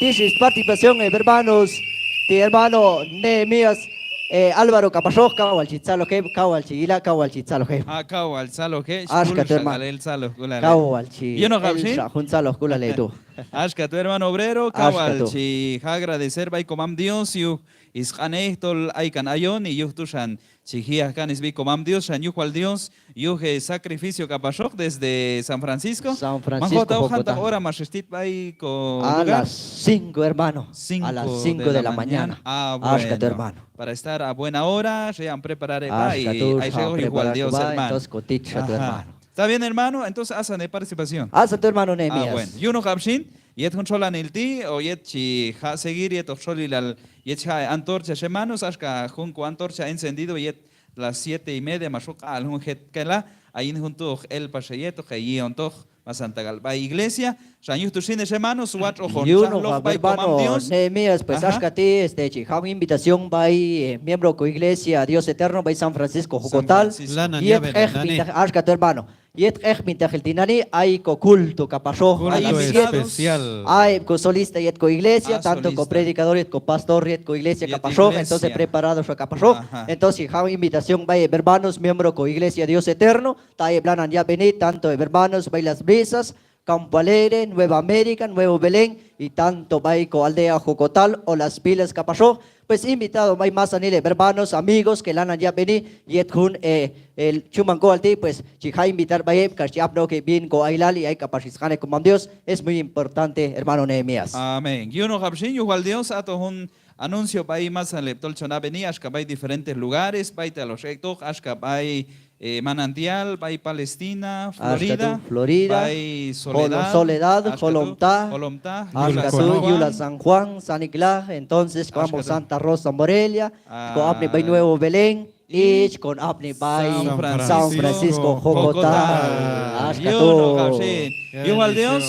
Tisis participación, hermanos, de hermano Nehemías, Álvaro Capachos, Kawalchitzalo, Kawalchila, Kawalchitzalo, Kawal salo ke Ashka tu shkul hermano. shagalel salo kulale. Kawalchi, Yo no el capshin. Shahunzalo, Kulale tú. Ashka tu hermano obrero Ashka tu. kawalchi agradecer bay comam Dios yu isqanehtol aykan ayon y yuhtushan chihia kan isbi comam Dios shan yuhwal Dios yuhe sacrificio kapashok desde San Francisco. San Francisco, Manjota hojanta Bogotá. hora mashestit bay ko A lugar. las 5, hermano. A las 5 de la mañana. Ah, Ashka tu bueno. hermano. Para estar a buena hora, se han preparado Ashka y tu, ahí llegó igual Dios, hermano. entonces coticha tu Ajá. hermano. ¿Está bien, hermano? Entonces hacen de participación. Hasta tu hermano Ah, Nehemías. bueno. Yo no capshin, yet hun cholan el ti, o yet chi ha seguir, yet of cholilal, yet ha antorcha semanos, ashka junco antorcha encendido, yet las 7:30, masuk al hun het kela, ahí junto el paseyeto, que y ontoch, más Santa Galba Iglesia, shan yutu sin semanos, watch o Y uno, honchah by comam hermano Dios. Nehemías, pues Ajá. ashkati, chijao invitación by miembro con Iglesia Dios Eterno, by San Francisco, Jocotal. Francisco. Lana Yet niave nani. ashkatu hermano. Yet mintajeltinani, hay co culto, capachó, a Culto las Culto 7. especial. Hay co solista y co iglesia, Ah, tanto solista. co predicador y co pastor y co iglesia Y capachó, iglesia. entonces preparados a capachó. Ajá. Entonces, hay invitación, vaya hermanos, miembro co iglesia Dios Eterno, tae planan ya venir, tanto hermanos, vaya las brisas, Campo Alegre, Nueva América, Nuevo Belén y tanto Baico Aldea Jocotal o Las Pilas Capachó. Pues invitado, hay más anile, hermanos, amigos que lanan ya venir y el chumanco alti, pues chija invitar baeb, no que bien go ailal y hay capacizane como Dios, es muy importante, hermano Nehemías. Amén. Yo no capshin, igual Dios, a todo un anuncio para ir más al leptol chona venir, ashka bay diferentes lugares, bay te los rectos, ashka bay Manantial, bay Palestina, Florida, Florida, bay Soledad, Soledad, Ashkatu, Colomtá, Colomtá, Ashkatu, Yula San Juan, San Nicolás, entonces vamos Ashkatu. Santa Rosa Morelia, con Apni Bay Nuevo Belén, y con Apni Bay San Francisco, Jocotá, Yo no Ashkatu. capshin. Igual Dios.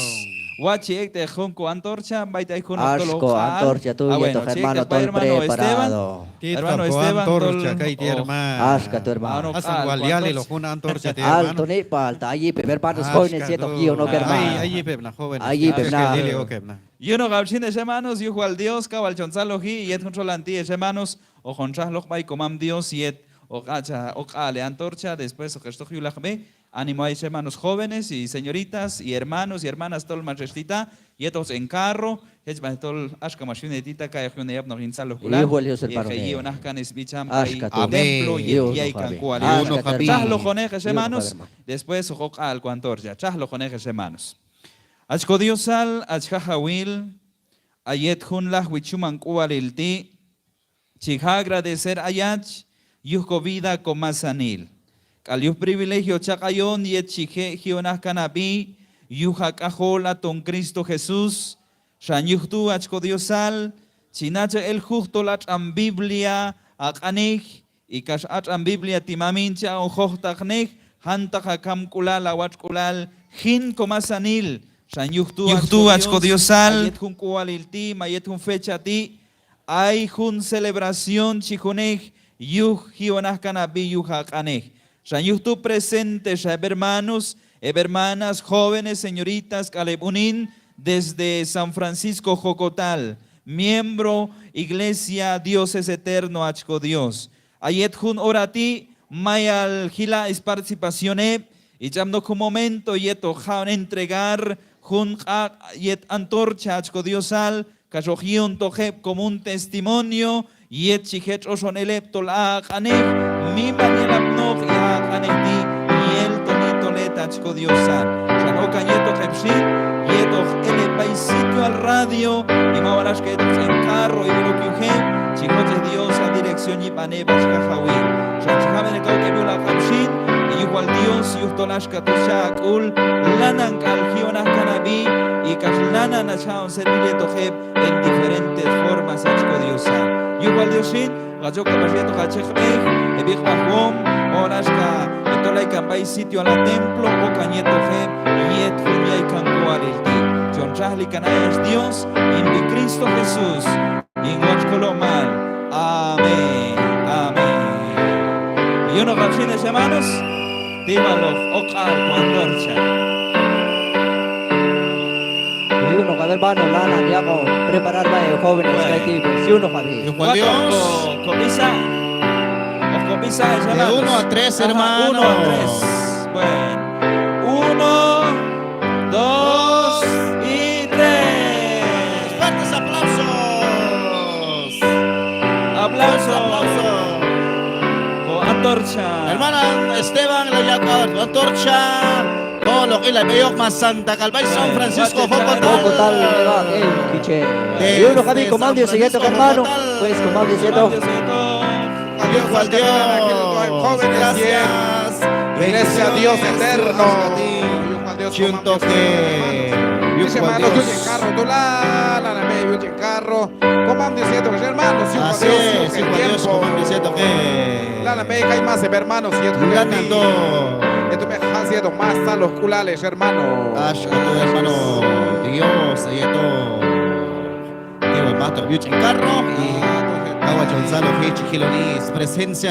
Guachi ekte junco antorcha, baita ikun Ashko, antorcha tuya, tu hermano, todo preparado. Hermano Esteban, antorcha kay ti hermano. Ashka, tu hermano. Asan waliali lo kuna antorcha ti Alto hermano. Nepal, allí, hermanos jóvenes, y no Ah, hermano. Allí pebna joven. Allí pebna. Yo no gabshin es hermanos, yo al Dios, cabal chonzaloji, yet controlanti es hermanos, o jonchaloch bay comam Dios, yet o gacha, o ale antorcha, después o gesto yulachme, ánimo a hermanos jóvenes y señoritas y hermanos y hermanas tol machestita, yetos en carro, hech tol ashka machinetita kaya june yap no hinsalo kulan. Hijo Dios el Y paro. que unas canes bicham Ashka tu. templo Dios y hay no jabe. cancual. Ashka tu hermano. Chahlo jonejes Dios hermanos, no jabe. después o al antorcha, chahlo jonejes hermanos. Achko Diosal, achjahawil, ayet hunlah wichuman kualilti, chija agradecer ayach, yuko vida con masanil. Calius privilegio chakayon yet chije hionah kanabi, yuha kajola ton Cristo Jesús, shanyuhtu achko Diosal, chinacha el justo lach am Biblia, akanej, y kash ach am Biblia timamincha o hohtachnej, hantaka kamkulal awachkulal, hin komasanil, Yuhtu achko Diosal, ayet hun kualilti, mayet hun fecha ti, hay hun celebración chijunej, yuh hionah kanabi yuha kanej. Yuhtu presente, hermanos, hermanas, jóvenes, señoritas, Calebunín, desde San Francisco Jocotal, miembro, Iglesia, Dios es eterno, achko Dios. Ayet hun orati, mayal gila es participación y llamno con momento yeto jaun entregar jun yet antorcha achko Diosal, kajogion tojeb como un testimonio, yet chichet oson eleptol a kaneh, mi mañana nog ya kanehti, yel tonito let achko Diosal. Shanoka yeto jepshit, yeto ele paisito al radio, y mawarash que en carro y lo que ujem, chicote Dios a dirección y panebas kajawil. Shanchijamen kau que vio la jepshit, y igual Dios yuhtolash katushakul, lanan kalgionah kanabi, y kashlana nachaon servile tojeb en diferentes formas achko Diosal. Igual Diosin, gajoka pasieto gachekmej, ebich bajom, orashka, etolay kambay sitio a la templo, o cañeto jeb, yet junyay kankualilti. John Chahli canayas Dios, en mi Cristo Jesús, en Huachcolomal. Amén, amén. Y unos gachines hermanos, dímalo, ocal, antorcha. Y uno, hermano, lana, ya con preparación. jóvenes Bueno. kay TV. Si uno Javi. Juan Dios. Comisa. Os comisa, De hermanos. 1 a 3, Ajá, hermanos. 1 a 3. Bueno. 1, 2 y 3. Fuertes aplausos. Aplausos. Con antorcha. Hermana Esteban, la antorcha. Todos los que la veo más Santa Calvay, San Francisco, Poco tal, Jocotal. Kiche. Desde Y uno Javi, comando y San siguiente Francisco, hermano. Jocotal. Pues comando y Adiós, siguiente. Adiós, Juan Dios. Jóvenes, Gracias. Iglesia Dios eterno. Junto que. Dice Juan hermanos, Dios. yo en carro, tú la me yo en carro. Comando diciendo que hermanos, si Así Dios, es, el Juan Dios, tiempo. como diciendo que. La me hay más hermanos, y esto Ganando. esto me ha sido más a los culales, hermano. Ash, con tu hermano Dios, ahí todo. Digo, mato, en carro y Agua Gonzalo Hitch Gilonis, presencia.